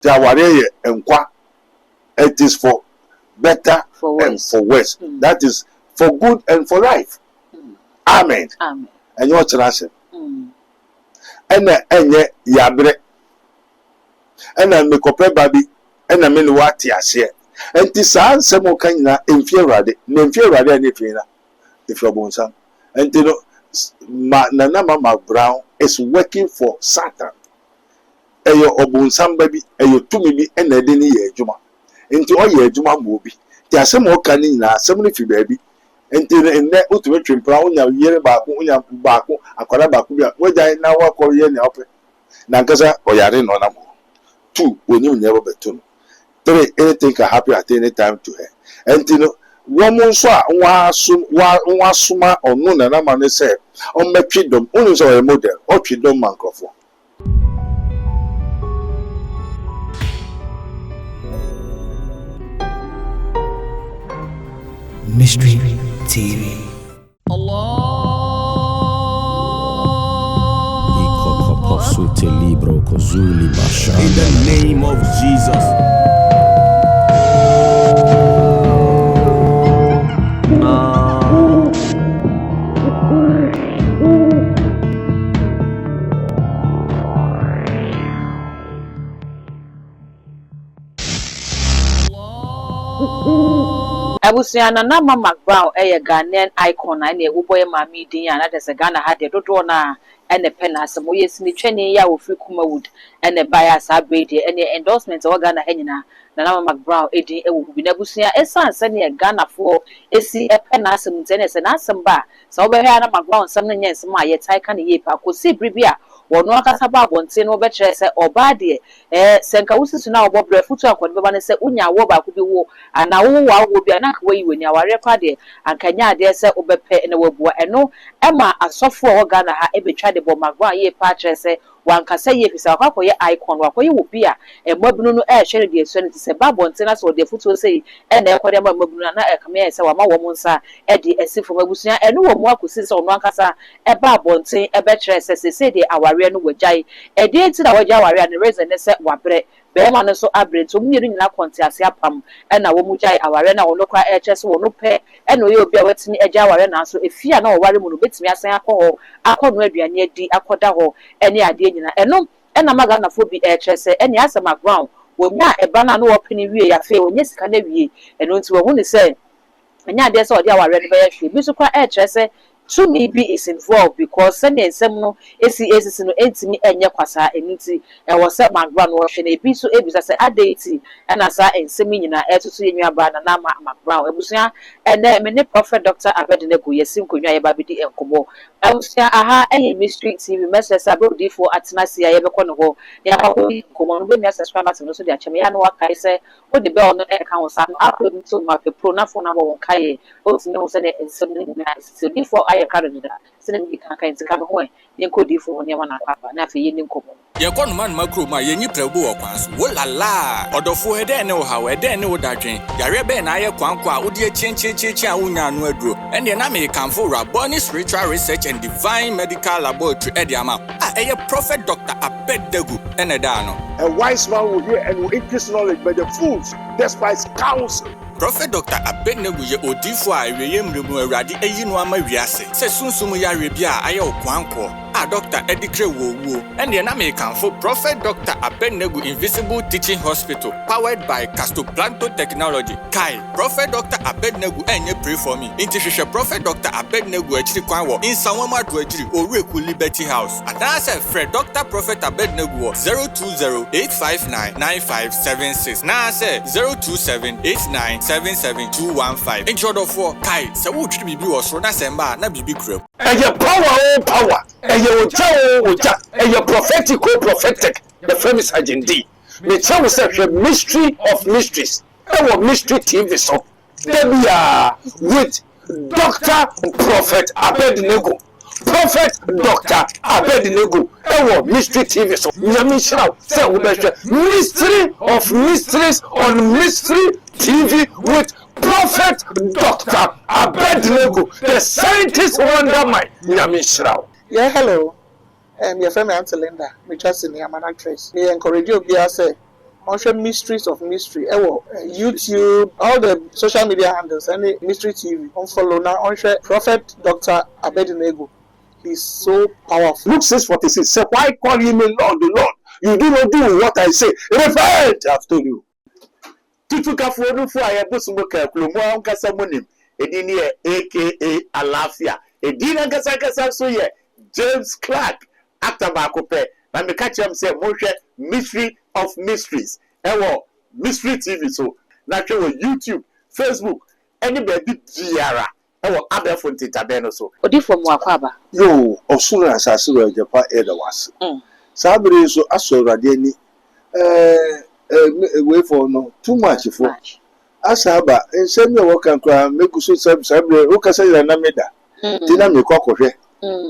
Jaware enkwa. It is for better and for worse. That is for good and for life. Amen. Amen. And you watch it. Enye yabre. Ena mekope baby. Ena meni wati asye. Enti saa nsemo kanyina emfie rade. Nemfie rade ane fina. If you're bonsan. Enti no Nana Mama Brown is working for Satan. Eyo obonsan baby. Eyo tumi bi ena edeni ye juma. Enti o ye juma mobi. Ti asemo kani na asemo ni fi baby. Enti enne utume twimpra onya yere baako onya baako akwara baako bia wagya na wakọ ye ne ope na nkasa oyare no na mo 2 woni nyebo beto no 3 anything can happen at any time to her. Enti no womo nso a nwa suma onu na na ma ne se o metwidom onu so o model o twidom mankrofo. Mystery TV. In the name of Jesus. Abusiana na Mama Brown Ghanaian icon na boy mami din ya na dese Ghana ha de dodo na ene pena asemo yesini twene ya ofri Kumawood ene bias abede ene endorsement o Ghana ha nyina na Mama Brown edin ewo bi na abusia esanse ne Ghana fo esi pena asem ntene se na asem ba so obehwe na Mama Brown sam na nyensem a yetai ka ne yepa kosi bribia wono akasa ba bonte no be kire se oba de senka wusisu na obobre futu akwode beba ne se unya wo ba ku bi wo ana wo wa wo bi ana ka we weni aware kwa de ankanya de se obepe na wabua eno ema asofo o Ghana ha ebetwa de bo magwa ye pa kire se wankasa ye fisa kwakoye icon wakoye wo bi a emabunu no hwere de so ne se ba bonte na so de futu se na ekwode mabunu na ekame se wa ma wo munsa de esifo mabusuya eno wo mu akosi se ono ankasa ba bonte ebe kire se de aware no wajai ede enti na wajai aware na reason ne se wabre bema no so abre to mmiru nyina konte ase apam na wo mu jai aware na wo no kwa kire se wo no pe eno ye obi a watini eja aware na so efia na wo ware mu no betimi asan akọ no aduane adi akoda ho ene ade nyina eno ena maga na fo bi kire se ene asema ground wo nya eba na no wo pene wie ya fe onye sika na wie eno nti wo hu ne se enya ade se odi aware no be ya hwe bi so kwa kire se to me be is involved because send ensem no esi no entimi enye kwasa eniti e wo se magba no hwe na ebi so ebisa se adati na sa ensem nyina etutu yenwa ba na magba ebusia ene me ne Prophet Dr. Abednego yesim konwa ye ba bidi enkobo ebusia aha eye Mystery TV message abodi for atenasi ya yebekọ no ho ya akọ komo no be me subscribers no so de acheme ya no wakai se o de be ono e kan wo sa no upload to my pro na phone na wo kai o tine wo se de ensem nyina so before Canada sene bi kan kan sika ho ye kodi fo ne wana papa na fe ye ni nkomo ye kono man makro ma ye nyi prabu wo kwan so wo lala odofo he de ne wo hawe de ne wo dadwen yare be na ye kwankwa wo de chenchecheche a wonya no aduro ene na me kanfo Raboni Spiritual Research and Divine Medical Laboratory ediama eye Prophet Dr. Abednego ene da no A wise man will hear and will increase knowledge, but the fools despise counsel. Prophet Dr. Abednego ye odifo a eweye mremu awrade eyi no ama wiase se sunsumu ya rebia aye okwanko a Dr. Edikre wowo ene na me kanfo Prophet Dr. Abednego Invisible Teaching Hospital powered by Castoplanto Technology kai Prophet Dr. Abednego enye pray for me intihwehwe Prophet Dr. Abednego akiri kwan wo insanwam ado akiri Oreku Liberty House adase Fred Dr. Prophet Abednego 020-859-9576 na say 027-8977-215 intro for kai se wo twiri bibi wo so na semba na bibi kram Eye power eye oja eye prophetic the famous agent D me tell say mystery of mysteries our Mystery TV so Debia with Dr. Prophet Abednego Prophet Dr. Abednego our Mystery TV so nyamisha say we be mystery of mysteries on Mystery TV with Prophet Dr. Abednego, the scientist wonder mind. Nyamishrao. Yeah, hello. Your friend Auntie Linda. Me just in the actress. Me encourage you to say also Mysteries of Mystery. YouTube, all the social media handles, any Mystery TV. On follow now. On share Prophet Dr. Abednego. He's so powerful. Luke 6:46 said, why call ye me Lord, the Lord? You do not do what I say. Repent, I've told you. Tutuka for a busumuka, Plumo, Casamonim, Edinia, aka Alafia, Edina Gasakasa, so ye, James Clark, Atabacope, and the catch him say, Moshe, Mystery of Mysteries, Mystery TV, so naturally YouTube, Facebook, anybody, Giara. Other phone Tabeno so. Odifo Mwakwaba. Yo, Osuna Sasura Japa Edawas. Sabri so Asura Deni way for no too much for Asaba and send me work and cry, make so Sabri, Okasa Nameda. Tina me cockle,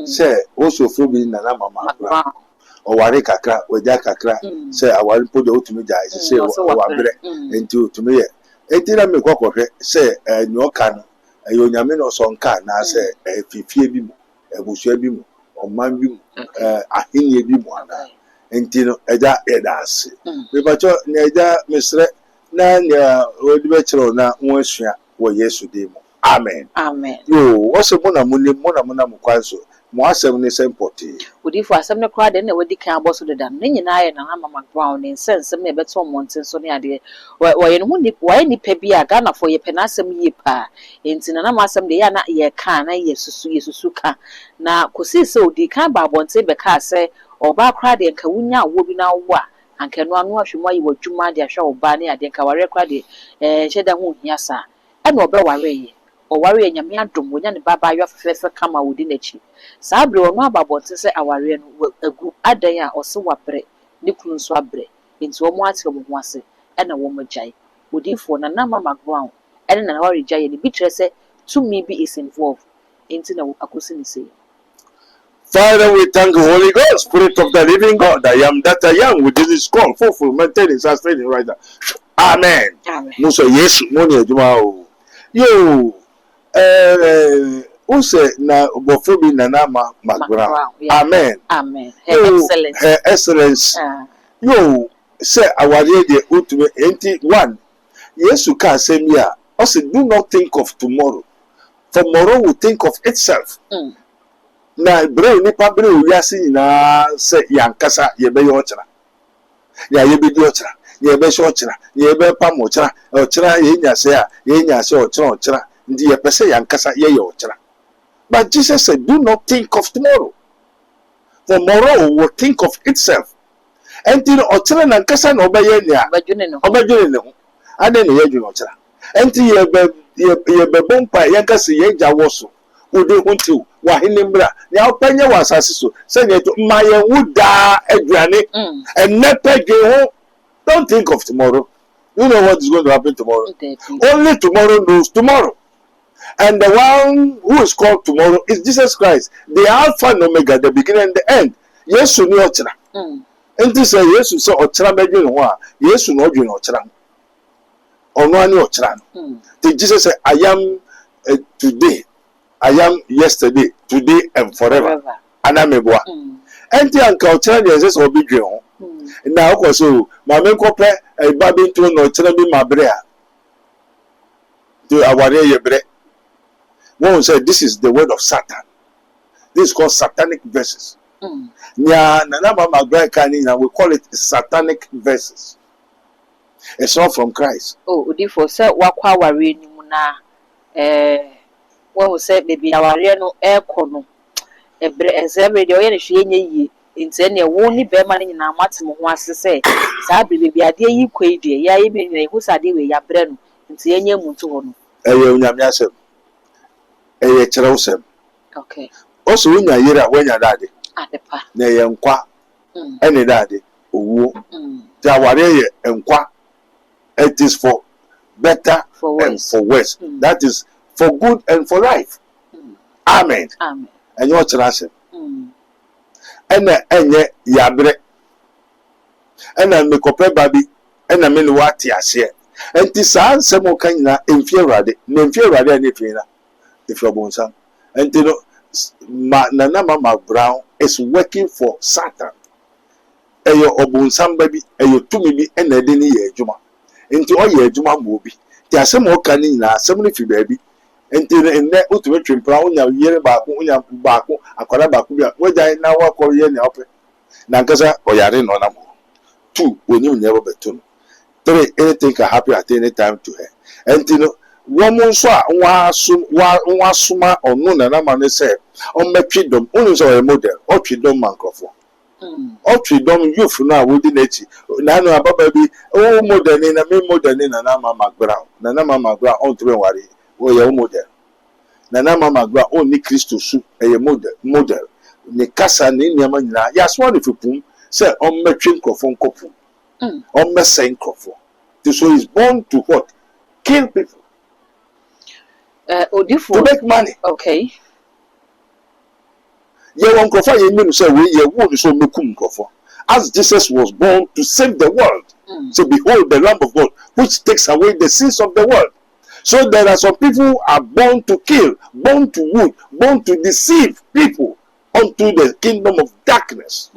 say also Frubi Nanama or Warikakra, or Jakakra, say I want to put the ultimate guys, say into to me. Etina me cockle, say no can. Ayonyame no sonka na se fifie bi mu ebusua bi mu oman bi mu ahenye bi mu ana enti no eja ase me bacho na eja mesre na ne odi be kire na won asua wo Yesu de mu amen yo wo se mo na mo kwanso mo asem ne se importi Odifo asem ne kwa de na wadi kan aboso de dam ne nyina ye na mama brown ne sensem ne beto monten so ne ade wo ye no wo nipa bi a Ghana fo ye pena asem yi pa enti na ma asem de ya na ye kan na yesusu ka na kosi se odi kan ba bonte be ka se oba kra de nka wunya wo bi na wo a anka no anu ahwemo yi wadwuma de ahwa oba ne ade nka ware kra de hyeda ho hia sa e na obe ware ye o ware nyame adom wonya ne baba yo afefe kama wodi nachi Sabri ono ababonte se aware no agu adan a ose wabre ne kunu so abre enti wo mo ate wo ho ase e na wo mo gyae Odifo na na mama ground e na ware gyae ne bi tre se to me be is involved enti na akosi ni se Father, we thank the Holy Ghost, Spirit of the living God. I am that I am. With this call, fulfillment, and sustaining right now. Amen. Muso Yesu, moni ejuma o. Yo, Use na bofobi na nama Brown. Amen. Her Excellence. Yo, say our lady ultimate 81. Yesu ka say me a. Also, do not think of tomorrow. Tomorrow will think of itself. Na bro ni pa bro wiase nyina se yankasa ye be yo kira ya ye be di o kira ye be so kira ye be pa mo kira o kira ye nya se a ye nya se o kira ndi ye pese yankasa ye yo kira. But Jesus said, do not think of tomorrow. Tomorrow will think of itself. Until o kira nankasa na obeye nya obedwene ne ho ade ne ye dwene o kira enti ye be bompa yankasa ye gya woso ude hunti wa hinimbra ya opanye wa asase so say to maye wuda aduane and nepe ho. Don't think of tomorrow. You know what is going to happen tomorrow. Only tomorrow knows tomorrow. And the one who is called tomorrow is Jesus Christ, the Alpha and Omega, the beginning and the end. Yesu ni ochira. And this say Yesu say ochira medwene ho a Yesu no odwene ochira. Ono ani ochira. Jesus say I am today, I am yesterday, today, and forever. Anameboa. Enti anka ochira de Jesus obi dwe ho. Na okoso ma me nkopɛ ba bi nto no ochira bi mabre a. To aware ye bre. One said this is the word of Satan. This is called satanic verses. Nya na mama kani na we call it satanic verses. It's all from Christ. Oh, Odifo say wakwa aware ni mu na when we say baby aware no no every day oye ne hwe nye yi nti na wo ni be ma ne nyina matem ho ase say sa baby ade yi kwai de ya yi be ne hu sa de we ya bre no nti enye mu nto ho no Eye onyame asem eye kyerɛw sɛm okay also wonya yira wonya dade adepa na ye nkwa ene dade owuo ti aware ye nkwa. It is for better and for worse. That is for good and for life. Amen. Amen. And you trust him. Enye yabre. Ena mekope babi. Ena meni wati asye. Enti saa nsemo kanyina emfie rade. Na emfie rade ane fie na. If you're bonsa. Enti no Nana Mama Brown is working for Satan. ɛyɛ ɔbonsam ba bi ɛyɛ tumi bi ɛna ɛde ne yɛ adwuma nti ɔyɛ adwuma ma obi nti asɛm a ɔka ne nyinaa asɛm no fi baabi nti nnɛ wotumi twempra wonya yere baako wonya baako akwara baako bi a wagyae na wakɔyɛ nea ɔpɛ na nkasa ɔyare na ɔnam hɔ 2 onim nea ɛbɛbɛto no 3 anything can happen at any time to her nti no wɔn nso a wɔasoma ɔno nanama no sɛ ɔmmɛtwe dɔm wonim sɛ ɔyɛ model ɔtwe dɔm ma nkurɔfoɔ ɔtwe dɔm youth no a wodi n'akyi naano ababa bi wo model ni na me model ni nanama magbra ɔntumi nware wɔyɛ wo model nanama magbra ɔnni kristo su ɛyɛ model ne kasa ne nneɛma nyinaa yɛasoa no fipum sɛ ɔmmɛtwe nkurɔfoɔ nkɔpo ɔmmɛsɛe nkurɔfoɔ so he's born to what? Kill people. To make money. Okay. Yeah, one crofo ye mean say we ye won so mekum crofo. As Jesus was born to save the world. So behold the Lamb of God which takes away the sins of the world. So there are some people who are born to kill, born to wound, born to deceive people unto the kingdom of darkness.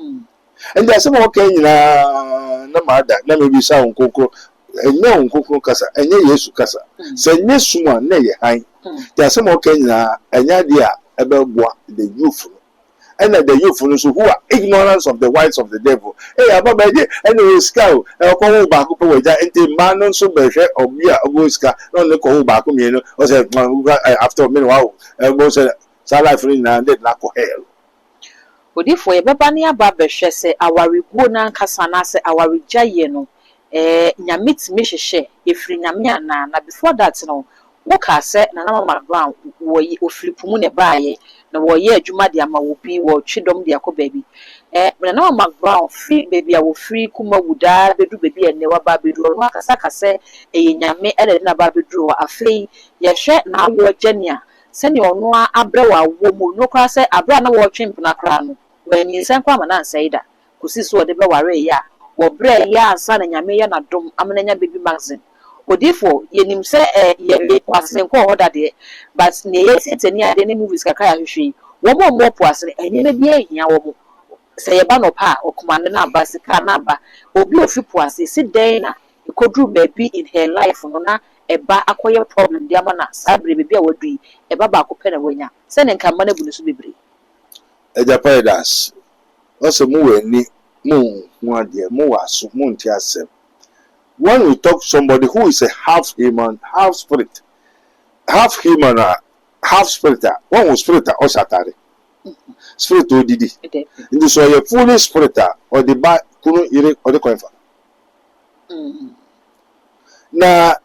And there are some okay na mada na me bisa onkoko enye onkoko kasa enye Yesu kasa. Se Yesu a na ye han. There are some okay na enya dia ebeboa the youth. And the youth who are ignorant of the wiles of the devil. Hey, ababa je anyway scout e ko ba ko we ja enti man no so behwe obi a obo ska no ne ko ba ko mi no o say after me wow e go say life na dey na ko hell. Odifo ye beba ne aba behwe se awariguo na nkasa na se awarigyaye no nyamit me hwehwe efiri nyame ana na before that no woka se na mama brown wo ofiripumu ne baaye na wo ye adwuma de ama wo bi wo twedom de akọ baabi na mama brown free baby a wo free kuma wuda bedu baby ene wa ba bedu ro akasa kase nyame ele na ba bedu wa afei ye hwe na wo genia se ne ono abrɛ wa wo mu no kwa se abra na wo twempna kra no when you san kwa na saida kusi so de be ware ya wo brɛ ya ansa na nyame ya na dom amnanya baby magazine odifo yenim se ye kwase nko hoda de but ne yeteni ade ne movies kakra ya hwehwe wo mo poase enye na bia ehia wo mo se ye ba no pa okumande na aba sika na aba obi ofi poase si den na ekodru baby in her life no na eba akoye problem dia ma na sabre baby a wadui eba ba akopɛ na wanya se ne nka ma na bu ne so bebre Eja paradise also mu weni mu ade mu waso mu nti asem. When we talk somebody who is a half human, half spirit, half human, half spirit, one was spirit or satari. Spirit or didi. In this way, a fully spirit or the back, kuno ire or the coin. Now,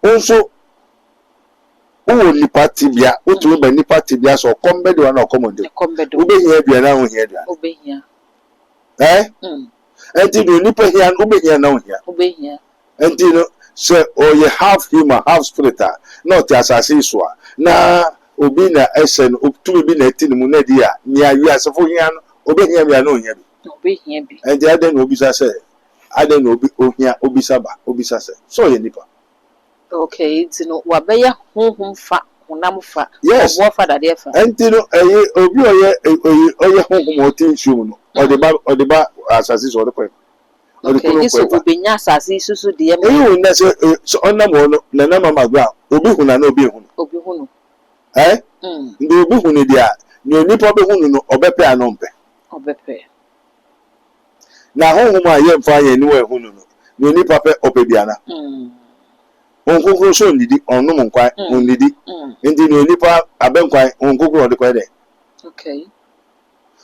also, who nipa tibia, who to be nipa tibia, so come bed or no common. Ube here be now here. Obey here. Eh? And you nipa here and obey here now here. Obey here. And you know, say, oh, you half human, half spirit, not as I say so. Now, Obina Essen, up to be netting Munedia, near you as a full yan, obey him, we are no here. Obey him. And the other Obisa say, I don't know, Obisaba, Obisa say, so you nipa. Okay, it's no Wabaya, home fat, Unamufa. Yes, what father, therefore. and you know, Oya home or teen shoe, or the bar assassins or the point. Okay, this will be Yasas, Susu, dear. So on the mono, Nanama Magra, Obihuna no be Obihunu. Eh? The Obihunia, no nipa Behunu, Obepe anompe. Obepe. Now, home I am fire anywhere Hunu, no nipa Opebiana. Uncle so did it on no one quite only did. Indeed, no nipa Abenquai, Uncle or the quite. Okay.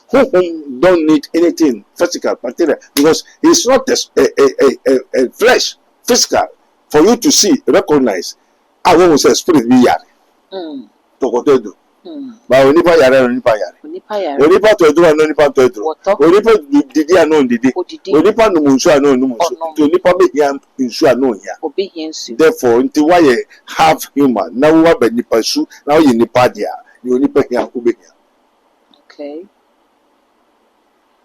Who don't need anything physical material because it's not a flesh physical for you to see recognize. I won't say spirit be yari. Tokotedo. But when nipa yari, when nipa to do and nipa to do. When nipa did ya no did. When nipa no munsua no munsua. To nipa be yam insua no ya. Obedience. Therefore, until why half human now what be nipa su now you nipa dia you nipa yam obedience. Okay.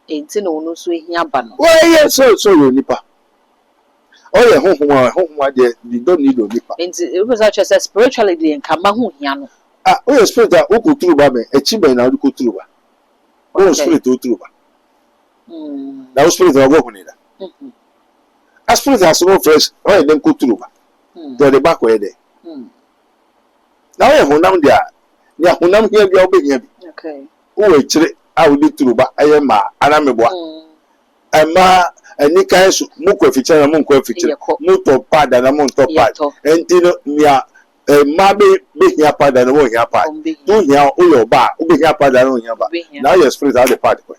Enti no no so ehia ba no. Well, yes, so you nipa. Oh yeah, home there you don't need no nipa. Enti it was actually say spiritually the nkama ho hia no. Ah, oh yeah, spirit that o ko turu ba me, echi be na o ko turu ba. Oh spirit o turu ba. na spirit na go hunida a spirit as no fresh o dem ko turu ba to the back we dey na we hunam dia ya hunam here bia obehia bi okay o we kire a wo di turu ba aye ma ana meboa ama ani kan so mu ko fiche na mu ko fiche mu to pada na mu to pada enti no nia ma be hia pada na wo hia pada tu hia o yo ba o be hia pada na wo hia ba now your spirit out the pada ko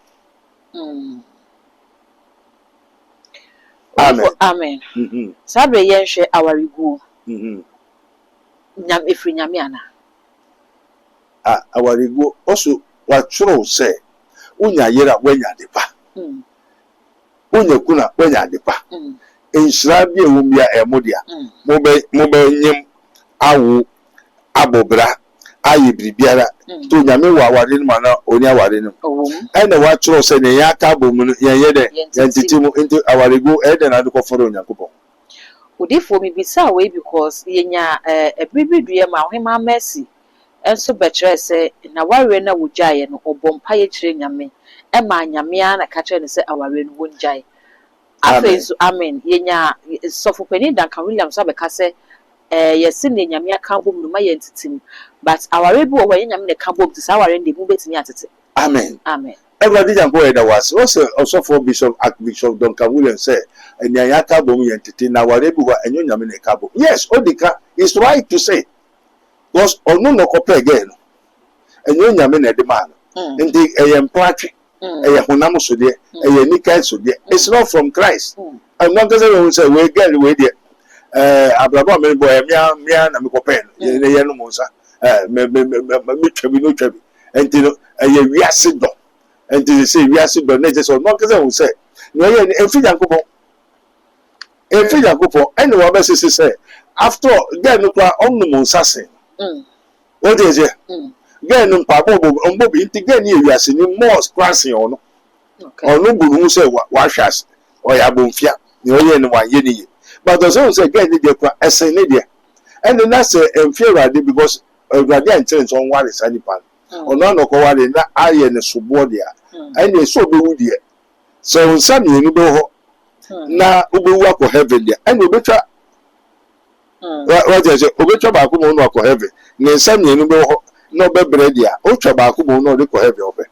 amen amen sabe yen hwe awarigu nyam efri nyame ana awarigu oso wa churo se unya yera wanya de pa unya kuna wanya de pa enshira bi ewumia emodia mo be nyim awu abobra ayi bribiara to nyame wa aware no na oni aware no ene wa churo se ne ya ka bomu no yen yede yen titimu into awarigu ede na de ko foro onyankopon udifo mi bisa we because yenya ebribiduye ma hwema mercy enso betre se na ware na wugyae no obompa ye kire nyame e ma nyame na ka kire ne se aware no wugyae afezu amen yenya sofopeni Duncan Williams abeka se yesi ne nyame aka bom no ma ye ntitim but aware bi wo nyame ne ka bom ti sa aware ndi mu betimi atete amen amen everybody can go eda was also for Bishop Duncan Williams say enya ya ka bom ye ntete na aware bi wa enyo nyame ne ka bom yes odika is right to say because onu no kopɛ again enyo nyame na de man ndi empatry honam so de nika so de it's not from Christ and one person will say we get we there abrabo me boy mia na me kopɛ no ye no mo sa me twabi no twabi enti no wiase do enti say wiase do na just one person will say no ye enfi yankopɔ ene wa be say after get no kwa onno mo nsase what is it? Get no papa ombo bi ntige ni ewiase ni more scratching ono. Ono gunu say wa hwase o ya bomfia ni oye ni wan ye ni. But those say get ni de kwa esen ni de. And na say emfia rade because rade anchen so ware sani pan. Ono no ko ware na aye ne sobo de a. And e so be wudi e. So nsam ye ni be ho. Na obewu akọ heaven de. And obetwa what is it? Obetwa ba ko mo no akọ heaven. Ne nsam ye ni be ho. No be bread ya o twa ba ko mo no de ko heavy obe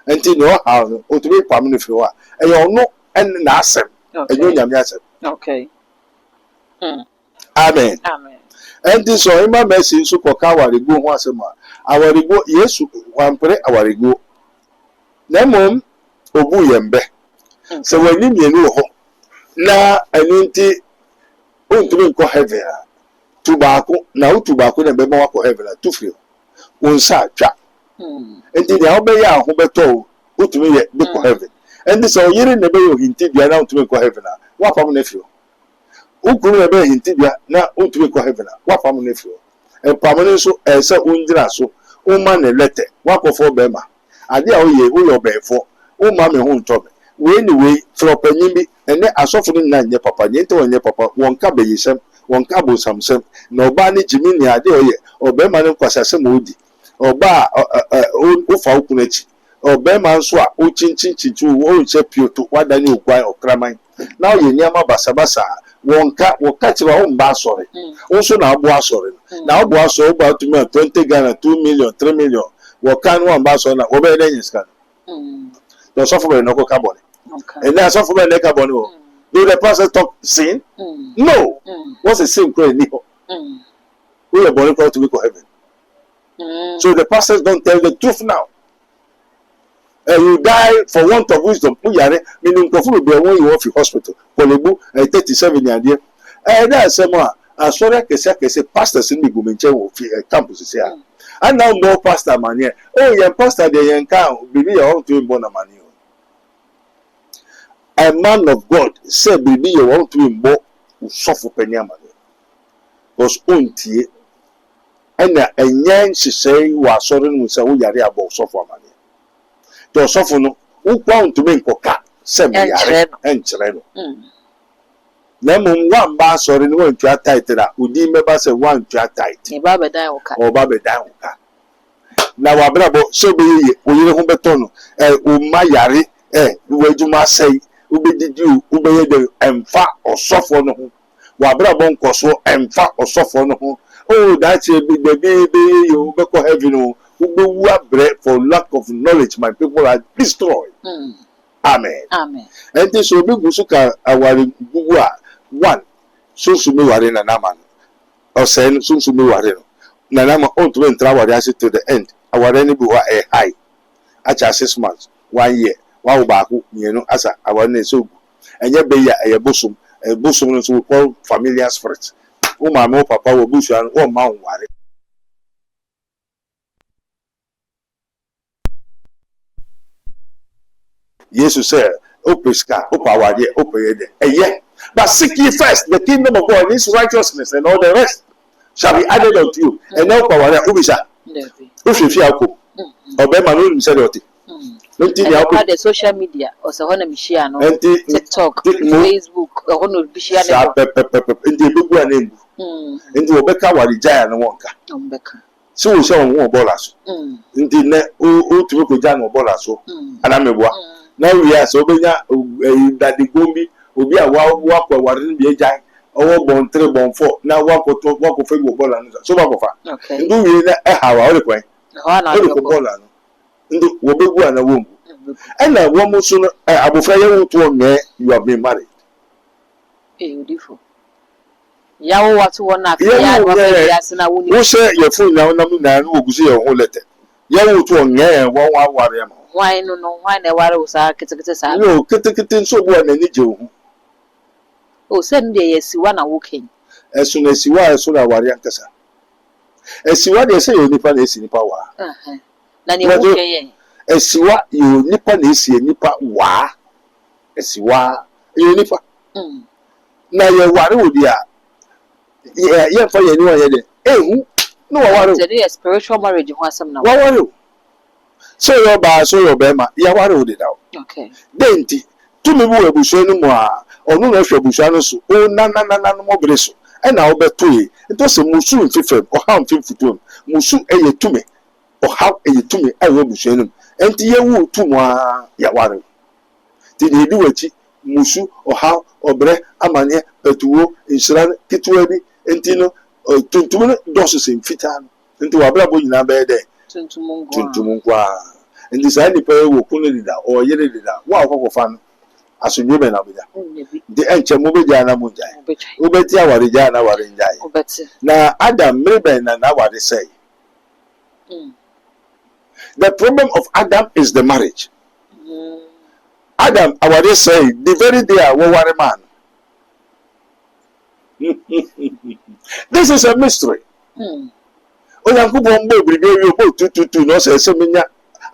enti no ha no o to be kwam no firi wa e yo no en na asem enyo nyame asem okay amen amen enti so ima mercy so ko ka awarigo ho asem awarigo Yesu wampere awarigo na mom obu yembe se wani mienu ho na aninti o to be ko heavy tu ba ko na o tu ba ko na be ma ko heavy tu firi unsa twa enti dia obeya ho beto utumi ye be ko heaven enti so yiri ne be yo hinti dia na utumi ko heaven wa fam na fio ukuru ne be hinti dia na utumi ko heaven wa fam na fio e pamone so e se unjira so uma ne lete wa ko fo be ma ade a oye be fo uma me ho ntobe we ni we fro panyin bi ene asofo ni na nye papa nye nte onye papa won ka be yisem won ka bo samsem na oba ni jimi ni ade oye obe ma ne kwasase mo odi oba o fa okunachi obe ma nso a o chinchinchichu o nche pioto wadani ogwan okraman na oye niama basabasa won ka chiwa o mba asore nso na abo asore na abo asore ba to me 20 Ghana 2 million 3 million wo kan wo mba asore na obe den yiska do so for no ko carbon okay and so for no carbon o do the pastor talk sin no what's the sin cry ni we are born to be to heaven. So the pastors don't tell the truth now. You die for want of wisdom. Meaning, when you off the hospital, 37 years. That's more. As far as pastors in the government campus here. And now more pastor man here. Oh, yeah, pastor, they encounter. Baby, you want to be born a man. A man of God said, baby, you want to be born who suffer penny money. Because unti ena enyan shisei wa sori nu se wo yare abo sofo amane to sofo no wo kwa ntumi nkoka se me yare enkyere no na mum wan ba sori no wan twa tight da udi meba se wan twa tight e ba be dan wo ka o ba be dan wo ka na wa brabo so be ye o yire ho beto no o ma yare wajuma say ubedidi ubeye de emfa osofo no ho wa bra bon koso emfa osofo no ho oh that's a big baby you be ko heaven o ubewu abre for lack of knowledge my people are destroyed. Amen. And this will be gusuka awari gugu a one sunsume ware na nama or saying sunsume ware na nama on to entra ware to the end aware ni bi wa high acha 6 months 1 year wa baako mienu asa aware na so enye be ya bosom no so call familiar spirit o mama o papa wo busuan o ma ware Jesus said opeska opawade opeyede but seek ye first the kingdom of God and his righteousness and all the rest shall be added unto you and now opawade ubisa ofefi akọ obema no nim said oti nti dia akọ the social media o se ho na mihia no TikTok Facebook ho no bihia na nti ebegu anembu nti obeka wari jaya no wonka ombeka so wo se won bola so nti ne o tumi ko ja no bola so ana mebua na we are so benya that the gombi obi a wa kwa ware bi ejai owo bon 3 bon 4 na wa ko fe go bola no so ba ko fa ndu we na hawa o le kwan o ko bola no ndu wo begu ana wo mu na wo mu so no abofra ye wo to nge you have been married odifo yawo watu wona ya wa ya sina woni wo se ye fun na na no ogusi ye ho lete yawo to nge wo wa ware ma why no why na ware usa kitikiti sa no kitikiti nso bo na ni je ohu o se ndi yesiwa na woken esu na siwa esu na ware ankasa esiwa de se yo nipa na esi nipa wa na ni woken ye esiwa yo nipa na esi nipa wa esiwa yo nipa na ye ware odi a ye fa ye ni wa ye de ehu no wa ware o spiritual marriage ho asem na wa ware so your ba so your bema ya ware odi da okay denti tumi bu ebuso ni mu a onu na hwe ebuso no so o na no mo bere so e na obeto yi nto se musu mfifem o ha mfifutum musu eye tumi o ha eye tumi ayo ebuso no enti ye wu tumu a ya ware ti de di wachi musu o ha obre amane petuwo insran kitwa bi enti no tuntum no doso se mfita no enti wa bra bo nyina be de tuntum kwa ndi sa ni pe wo kunu dida o yere dida wa akoko fa no asonye be na beja ndi enche mo beja na mo jai obeti aware ja na ware njai na Adam mrebe na ware say the problem of Adam is the marriage. Adam aware say the very day wo ware man this is a mystery. Oyankopon mbo bribe wi obo tututu no se menya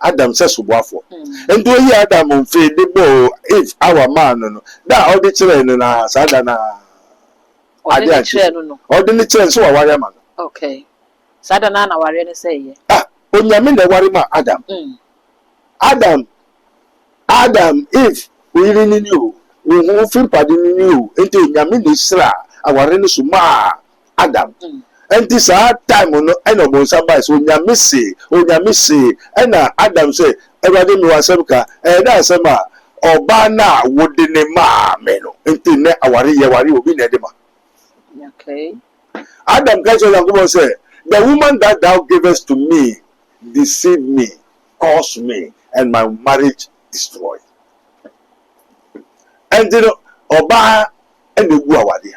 Adam says suboafo endo yi Adam mfe de bo if our man no da all the children na sada na ade a no all the children so ware man okay sada na ware ne say ye onyame na ware ma Adam Adam if we really knew we who feel pardon you ento onyame ni sra aware ne so ma Adam and this time no eno bon samba so onyame se ena Adam say everybody me wasebka da asema oba na wode ne ma me no enti ne aware ye ware obi na de ma okay Adam guys go say the woman that thou gavest to me deceived me caused me and my marriage destroyed and you know oba ene gu awade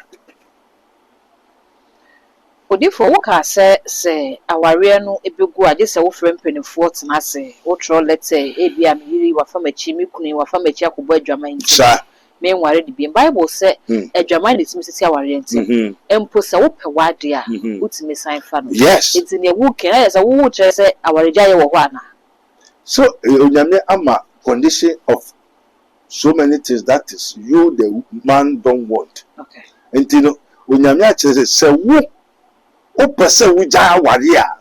odifo wo ka se aware no ebegu ade se wo frem penifo tena se wo tro letter e bia me yiri wa famachi me kunu wa famachi akobo adwaman nti me nware de bi Bible se adwaman de timi sisi aware nti empo se wo pe wade a utimi san fa no nti ne wo ken ya se wo kire se aware jaye wo ho ana so onyame ama condition of so many things that is you the man don't want okay nti no onyame a kire se wo o person we ja ware a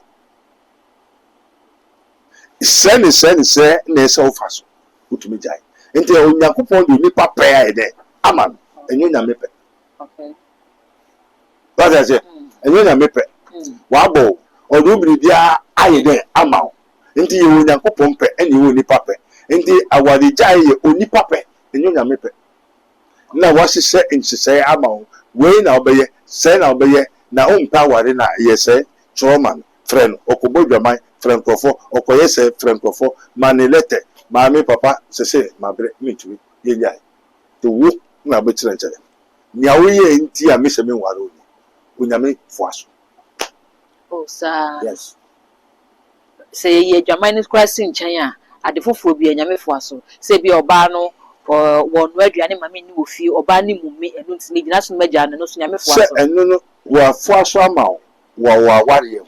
se na se ofaso utumi jai enti onyankopon de nipa pe a de ama enyo nyame pe okay what I say enyo nyame pe wa bo odo bibia aye de ama enti ye onyankopon pe eni wo nipa pe Enti awade gyae yɛ onipa pɛ enyo nyame pɛ na wɔhyehyɛ nhyehyɛ ama wo wei na wobɛyɛ sɛ na wobɛyɛ na ompa aware na yɛ sɛ choma friend okobo dwaman friend krofo okoye sɛ friend krofo manelete maame papa sese mabre mitui yɛnyae to wo na bɛkyerɛ nkyerɛ nya woyɛ nti a mesɛ me nware oni onyame foaso Osa. yes Say ye German is crossing China at the fufu be a Yamefuaso. Say be Obano or one word you mammy knew few or banning me and don't need national major and no Yamefuaso. and no wa foaso ama wa ware ho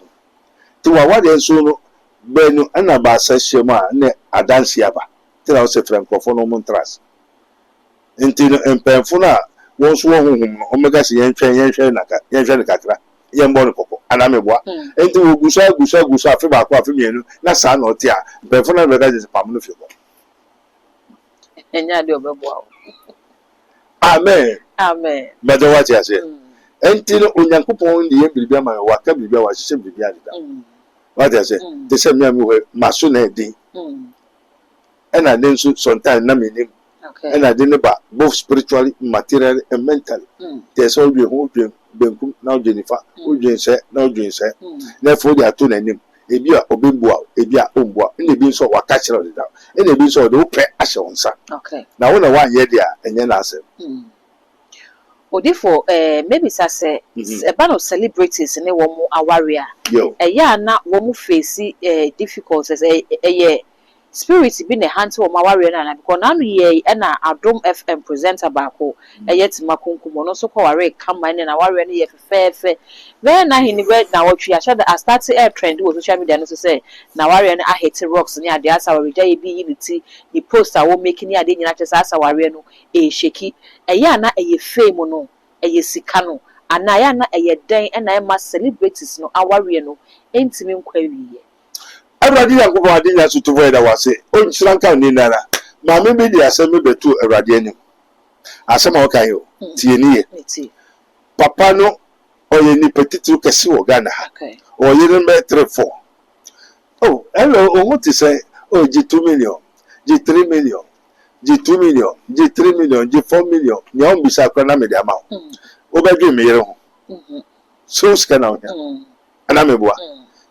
to wa ware so benu ana ba sɛ ma ne adansi aba te na wo sɛ friend krofo no montras nti no empemfo na wɔn so wɔn honhom no omega se yɛnhwɛ ne kakra yɛmbɔ no kɔkɔ anameboa enti wo gusa afi ba akɔ afi mienu na saa na ɔte a empemfo na bɛka sɛ pam no fi kɔ Enya de obeboa. Amen mɛdɛ wate ase enti no onyankopɔn de yɛ biribi ama wa ka biribi a wa hyehyɛ biribi adeda wate ase te sɛ me am ho maso na edin ɛna ne nso sometimes na menim and I didn't ba both spiritually, materially, and mentally. There's all your benkum now Jennifer, now Jane said, therefore they are two name. Ebia obimboa, ebia omboa, and they been so what catch it down. And they been so the open asher on sa. Okay. Now when I want ye there and then I said, or therefore, maybe say a band of celebrities and a woman a warrior. Yo, a ya not woman face difficulties a spirit been a hand to my warrior and because now ye and a Dome FM presenter back home a yet Makunkum no so called a come in and a warrior near fair. Then I in read now what I said I started air trend with social media to say now warrior I hate rocks near the asa or day be unity the post I won't make any idea not just as a warrior no a shaky a yana a ye fame no a ye sikano and I am a ye day and I must celebrate no a warrior no ain't me query. Awurade Yankopɔn ade nya so to void da wase onhyira nka ni nara ma me bi di asɛm betu Awurade anim asɛm a wɔka yo tie ni ye papa no oyɛ ni petitru kɛse wɔ Ghana ha oyɛ no be 3-4 oh hello o want to say oh g 2 million g 3 million g 2 million g 3 million g 4 million nya on bisa kra na me de ama o ba dwe me yere ho so ska na o ana me boa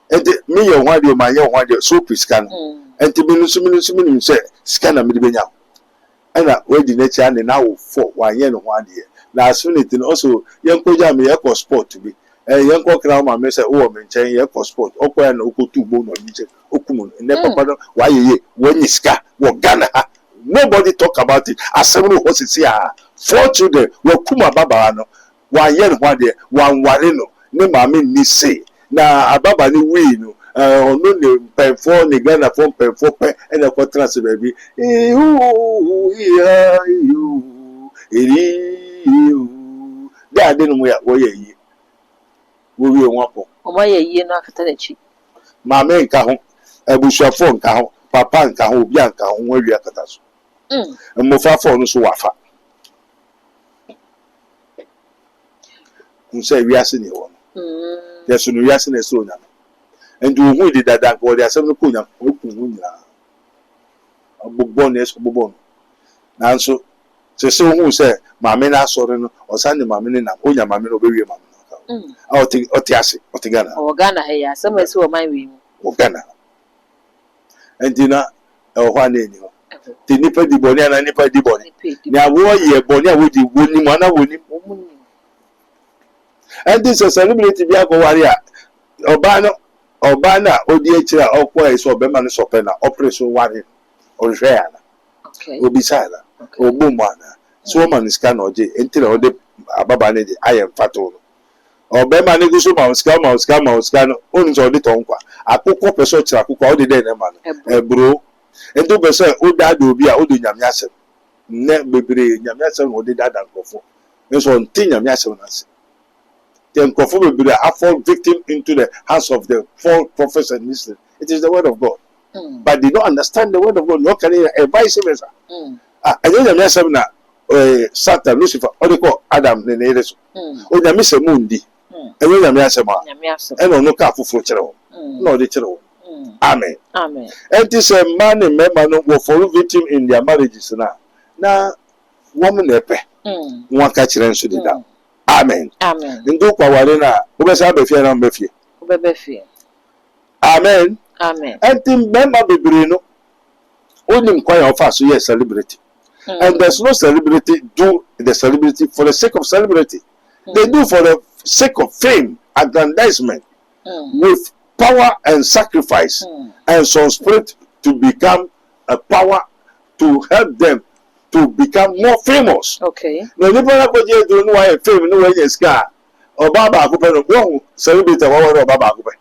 enti me ye ho ade o ma ye ho ade so piscan enti bi no say scan na me de benya ana we di na cha ne na wo 4 wa ye no ho ade na asunity no also ye nkoja me ye ko sport bi ye nko kra ma me say wo me nchen ye ko sport okwa na okotu bo no nche okumu ne papa no wa ye wani ska wo Ghana ha nobody talk about it asem no ho sisi a 4 children wo kuma baba no wa ye no ho ade wa nware no ne ma me ni say na ababa ni wi no ono ne pefo ne Ghana fo pefo pe ene ko trans baby da de no ya wo ye yi wo wi won apo o ma ye yi na akata na chi ma me nka ho abusuafo nka ho papa nka ho obi nka ho wa wi akata so mmofa fo no so wafa unse wi ase ni wo yesu no yase na so nya and you hu di dada ko di asem no ko nya ko ku nya agbogbo na eso gbogbo na nso se hu se maame na asore no osan ni maame ni na onya maame no bewie maame no ka oti ase oti Ghana o Ghana he ya asem esi o man wi o Ghana endina e ho ana ni ho ti nipa di boni ana nipa di boni ni awo ye boni awo di woni mo ana woni and this is celebrity bi agowari a oba na odi ekira okwa eso obema no sope na operation wari ohwe ya na obi sala ogbum ana so man scan oje entire ode ababa ne de ayem fato no obema ne guso ma scan no oni so odi tonkwa akukọ peso kira akukọ odi de na ma no bro ento peso oda do obi a odi nyame asem ne bebre nyame asem odi dada nkofo nso nti nyame asem na se then fall victim into the hands of the false prophets and listeners. It is the word of God. But they don't understand the word of God. No can vice versa. I don't understand na Satan, Lucifer, or they call Adam, the neighbors. Oh, they miss a mundi. And when they miss a man, and no car for chero. No, the chero. Amen. Amen. And this a man and member were for victim in their marriages now. Now, woman epe. One catch to the down. Amen. Amen. In do Pawarina, who was a befier and befier. Bebefi. Amen. Amen. And the member Bebrino only inquire of us, yes, celebrity. And there's no celebrity do the celebrity for the sake of celebrity. They do for the sake of fame, aggrandizement, with power and sacrifice, and some spirit to become a power to help them to become more famous. Okay. No, you don't know why fame, no way is car or Baba Cooper, no celebrity or Baba Cooper.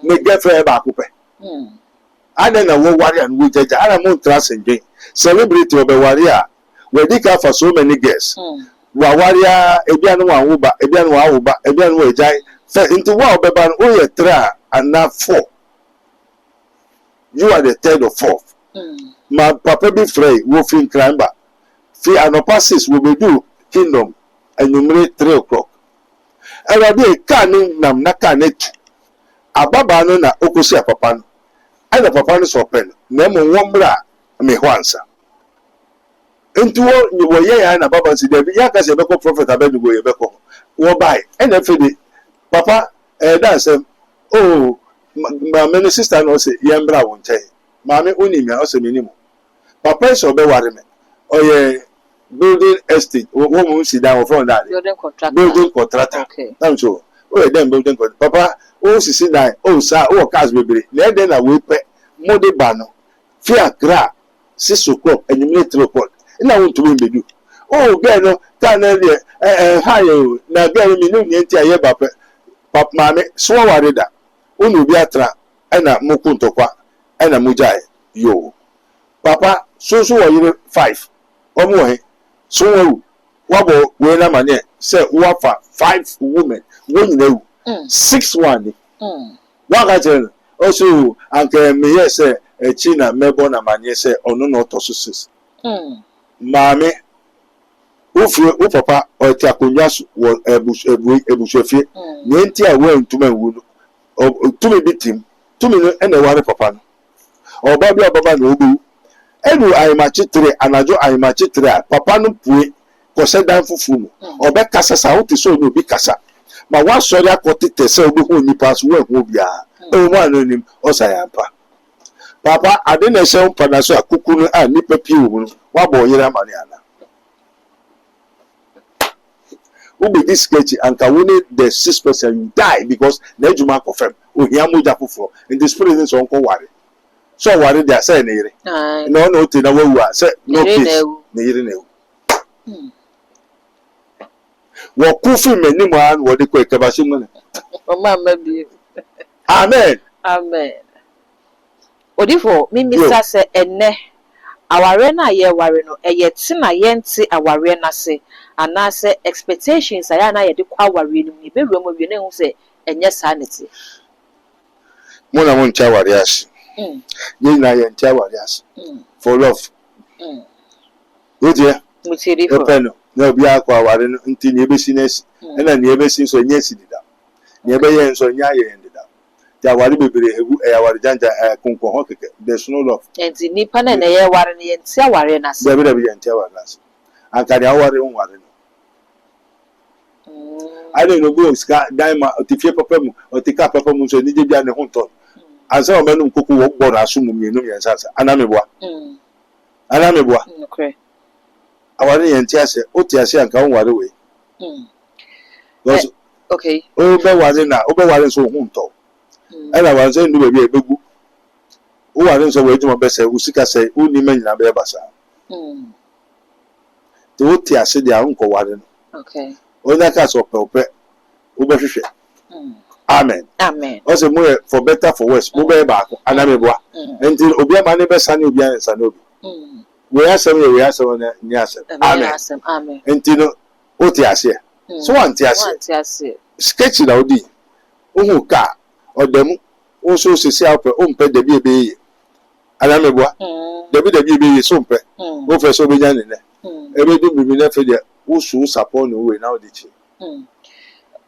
Make get fair Bakupe. I don't know what warrior and which I am not trusting. Celebrity of a warrior, where they come for so many guests. Warrior, Ebian Uba, Ebian Uba, Ebian Wajai, fell into one Beban, only 3 and now 4. You are the 3rd or 4th. My papa be free, wolfing climber. Fear and passes will be do kingdom and numerate 3 o'clock. And I be canning nam nakanet. Ababa no na okusi papa no. Ana papa no so pen. Na mo wombra me hwansa. Enti wo ye ya na baba si dey ya ka se be ko prophet Abednego ye be ko. Wo bai. And afedi papa that say oh my sister no say ye mbra won chai. Maame oni mi o se me ni mo. Papa so be ware me. Oye building estate wo mo si down from that. Building contractor. Okay. That's so. Oh dem building contractor. Papa oh sisi nine oh sir oh cars bebre na den na we pe mode ba no fi akra 6 o'clock enyimle 3 o'clock na won to be do oh girl no ta na le hayo na girl mi no nti aye ba pe pap mame so ware da onu bi atra na moku ntokwa na mujai yo papa so wo yire 5 omo he so wo bo we na mane say wo fa 5 women wo nyina wu 6-1. Wakajen also anke me yes China mebo na manye say ono no to 6. Maame u papa o ti akonya wo ebushefie ne nti a we ntuma wu no tumi bitim tumi no ene ware papa no oba bi obaba na ogu enu ayimachi 3 anajo ayimachi 3 papa no pue ko se dan fufu no obe kasa sa wo ti so no bi kasa. Ma wa sorry akoti tese obi hu ni pass we hu bia e mo anonim osayampa papa ade na se mpa na so akuku no a ni papi wu wa bo yira mane ana ubi this sketch and ka woni the 6% you die because na ejuma confirm ohia moja foforo in the spirit so nko ware so ware dia say na yire no no te na wawu a say no case na yire na ewu wo kufi meni mo an wo de ko ekabasi mo ne Mama bi. Amen. Amen. Odifo mimisa se enne aware na ye ware no eye ti na ye nti aware na se ana se expectations aya na ye de kwa aware no ni be ruo mo wie na hu se enye sanity. Mo na mo ntia aware ase. Ye na ye ntia aware ase. For love. Wo dia? Mutiri for. Epeno. Na obi akwa aware no nti ni ebesi na esi. Na ni ebesi so nye esi dida. Ni ebe ye nso nya ye dida. Ti aware bebere egu aware janja konkon ho keke. There's no love. Enti nipa na ye ware no ye nti aware na se. Bebe ye ntia aware ase. Ankari aware on ware no. I don't know go ska daima otifie papa mu otika papa mu so ni je bia ne ho ton. Ansa o menu nkoku wo gboro asum mienu yensansa. Anameboa. Anameboa. Okay. Aware ye ntia ase oti ase anka on ware we. Okay. O be ware so ho nto. Ela ware so ndu be bia ebegu. O ware so we juma be se usika se uni manyina be basa. Te oti ase dia nko ware no. Okay. Onya ka so pe o be hwehwe. Amen. Amen. Also more for better for worse. Mo be ba ko anameboa. Enti obi ama ne be sane obi an sane obi. We asem na ni asem. Amen. Amen. Enti no oti ase. So anti ase. Sketch na odi. Ohu ka odem o so sisi ape o mpe de bi ebe. Anameboa. De bi ebe so mpe. O fe so be nya ne. Ebe du bibi na fe de usu support no we na odi chi.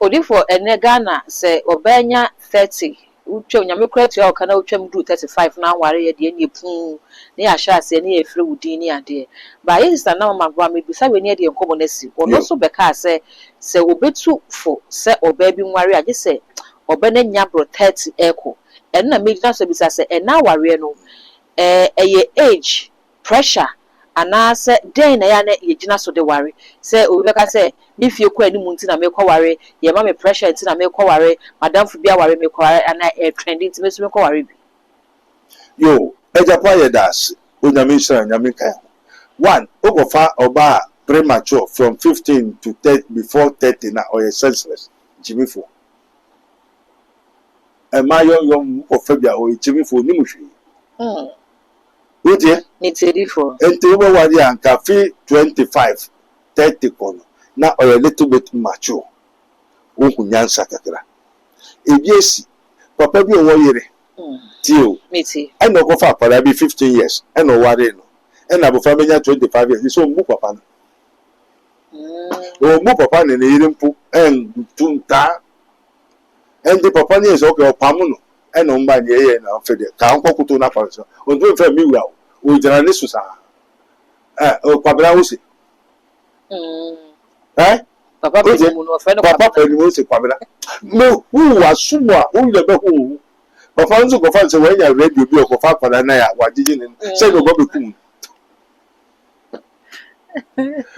Odifo ene Ghana se obenya 30 utwa nyame kura tua o kana utwa mdu 35 na aware ye de anye pun ne ya hya ase ne ya firi wudi ne ade ba ye sister na mama gba mebisa we ne de nkomo na si ono so beka ase se obetu fo se oba bi nware age se oba na nya bro 30 eko en na medina so bisa se en na aware no eye age pressure anase den na ya na yegina so de ware se obeka se me fie kwa ni munti na me kwa ware ye ma me pressure nti na me kwa ware madam fu bia ware me kwa ware ana trending nti me so me kwa ware bi yo ejapo ye das onyame sra nyame kan one ogofa oba premature from 15 to 30 before 30 na or senseless jimifo young ofabia or jimifo ni muhwe Utie? Nitedifo. Enti uba wadi anka fi 25, 30 kono. Na or a little bit mature. Unku nyansa kakra. Ebiesi, papa bi owo yere. Tio. Miti. Eno ko fa para bi 15 years. Eno ware no. Ena bo fa menya 25 years. So mbu papa no. O mbu papa ne yere mpu en tunta. Endi papa ni eso ke opamu no. Eno mba ni ye na fede. Ka anko kuto na pa so. Onto fe mi wura. O journalist sa o kwabra wo se papa pe mu no fe no papa pe ni wo se kwabra no wu wa sumo a wo le be ko papa nzo ko fa se we nya radio bi o ko fa kwada na ya wa jiji ni se no go be kum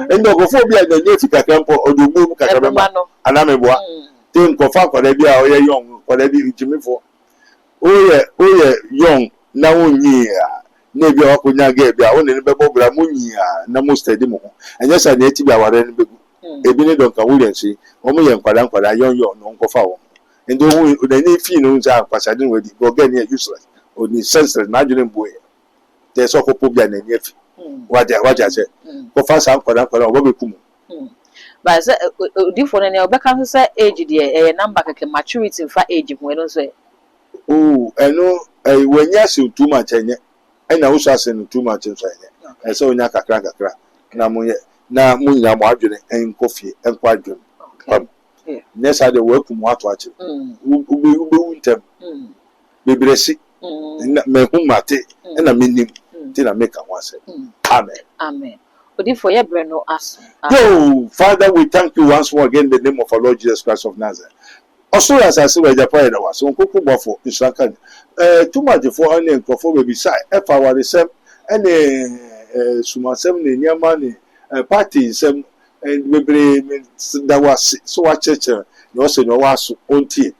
endo ko fo bi a nya fika kampo odugbo mu kakaba ma ana me boa tin ko fa kwada bi a o ye young kwada bi jimifo o ye young na wonyi na bi wa kunya ga bi a woni ne bebo bra munyi a na mo steady mo anya sa na eti bi aware ne begu ebi ne don ka wuri nsi o mo ye nkwada yon no nkofa wo ndo hu o ni fi no nza kwasade no di go ga ne useless o ni senseless na adwene mbo ye te so ko po bia na ni afi waja se ko fa sa nkwada o be kumu ba se di fo ne obeka so say age de number keke maturity fa age mo no so eno wanya se too much enye ena wo so no too much so enye se onya kakra na mo nya mo adwene enkofie enko adwene nessa de work mu ato ache ube wuntem bebresi me hu mate ena menim ti na make am wase amen odi for ye breno aso Father, we thank you once more again in the name of our Lord Jesus Christ of Nazareth. Also, as I say, we are praying that so nkuku bofo instruction too much for any nkofo be beside if our resem any sumasem ne nyama ne party sem bebre that was so church no say no was onti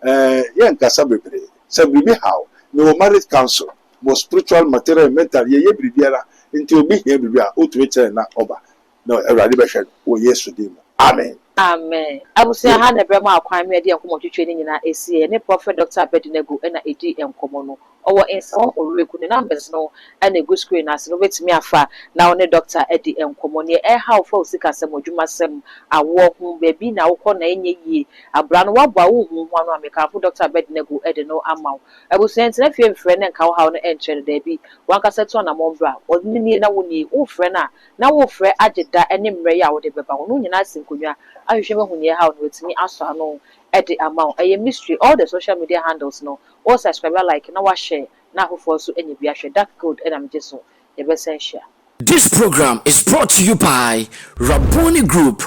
ye nkasa bebre say bibi how no marriage council more spiritual material mental ye bibiara nti obi here bibia otu chere na oba no everybody be hwe wo yesu dim amen. Amen. Abusia ha na brema akwan me de enkomo twetwe ni nyina esie ne prophet Dr. Abednego na edi enkomo no owo enso oreku ne numbers no na egu screen as no betimi afa na one Dr. Edi enkomo ne ha ofa osika sem odwuma sem awo hu bebi na wokọ na enye yie abra no wabo awo hu hu anu ameka fu Dr. Abednego edi no amaw abusia ntena fie mfre ne nka wo ha no enche da bi wankasa to na mombra odini na woni wo frɛ na wo frɛ ageda ene mmerɛ ya wo de beba wo no nyina sinkonwa ahwehwe me hunye how no wetimi aso ano edi amount a mystery all the social media handles no all subscribe like na wa share na hofo so enye bia hwe dark code and am jeso e be sen share. This program is brought to you by Rabboni Group,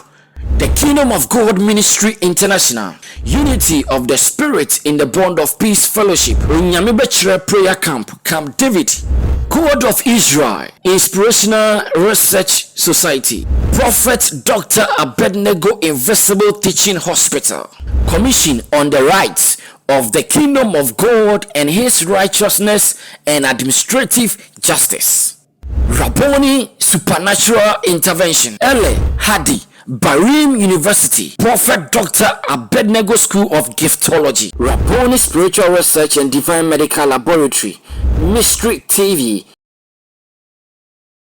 the Kingdom of God Ministry International, Unity of the Spirit in the Bond of Peace Fellowship, Nyamibechre Prayer Camp, Camp David, God of Israel, Inspirational Research Society, Prophet Dr. Abednego Invisible Teaching Hospital, Commission on the Rights of the Kingdom of God and His Righteousness and Administrative Justice, Rabboni Supernatural Intervention, Ele Hadi, Barim University, Prophet Dr. Abednego School of Giftology, Rabboni Spiritual Research and Divine Medical Laboratory, Mystery TV.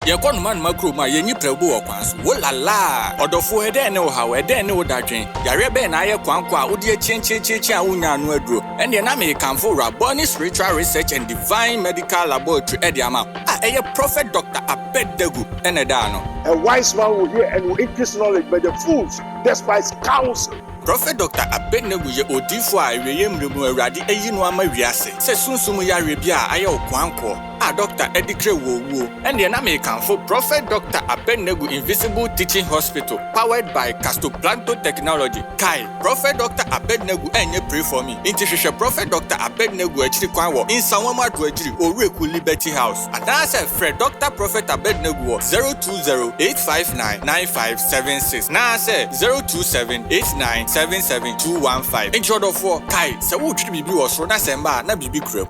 Yakon man makro ma yenyi prebu okwanso wolala odofo ede ne wo hawe ede ne wo dadwen yare be na aye kwankwa odi chinchi a wonya anu aduro ene na me kanfo Rabboni Spiritual Research and Divine Medical Laboratory ede ama eye Prophet Dr. Abednego ene da no a wise man will hear and will increase knowledge, but the fools despise counsel. Prophet Dr. Abednego ye odifo a eweye mremu Awurade ayi no ama wiase. Se sunsum ya rebia aye okwanko. A Dr. Edikre Wowo. And the name for Prophet Dr. Abednego Invisible Teaching Hospital, powered by Castoplanto Technology. Kai, Prophet Dr. Abednego enye pray for me. Intishisha Prophet Dr. Abednego echiri kwanwo. In Sawama Dwejiri, Oreku Liberty House. And I said Fred Dr. Prophet Abednego 020-859-9576. Now I said 027-8977-215. In short of war, Kai, se wo chiri bibi was rona semba na bibi krem.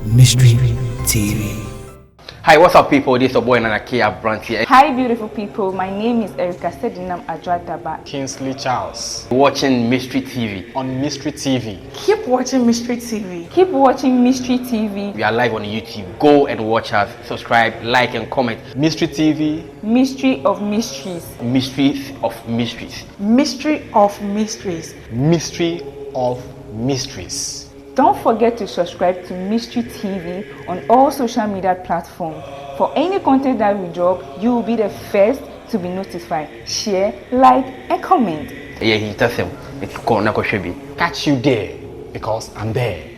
Mystery TV. Hi, what's up, people? This is your boy Nanakia Brandt here. Hi, beautiful people. My name is Erica Sedinam Adrataba. Kingsley Charles. Watching Mystery TV. On Mystery TV. Keep watching Mystery TV. Keep watching Mystery TV. We are live on YouTube. Go and watch us. Subscribe, like, and comment. Mystery TV. Mystery of Mysteries. Mysteries of Mysteries. Mystery of Mysteries. Mystery of Mysteries. Don't forget to subscribe to Mystery TV on all social media platforms. For any content that we drop, you will be the first to be notified. Share, like, and comment. Yeah, he tells him. It's called Nako Shebi. Catch you there because I'm there.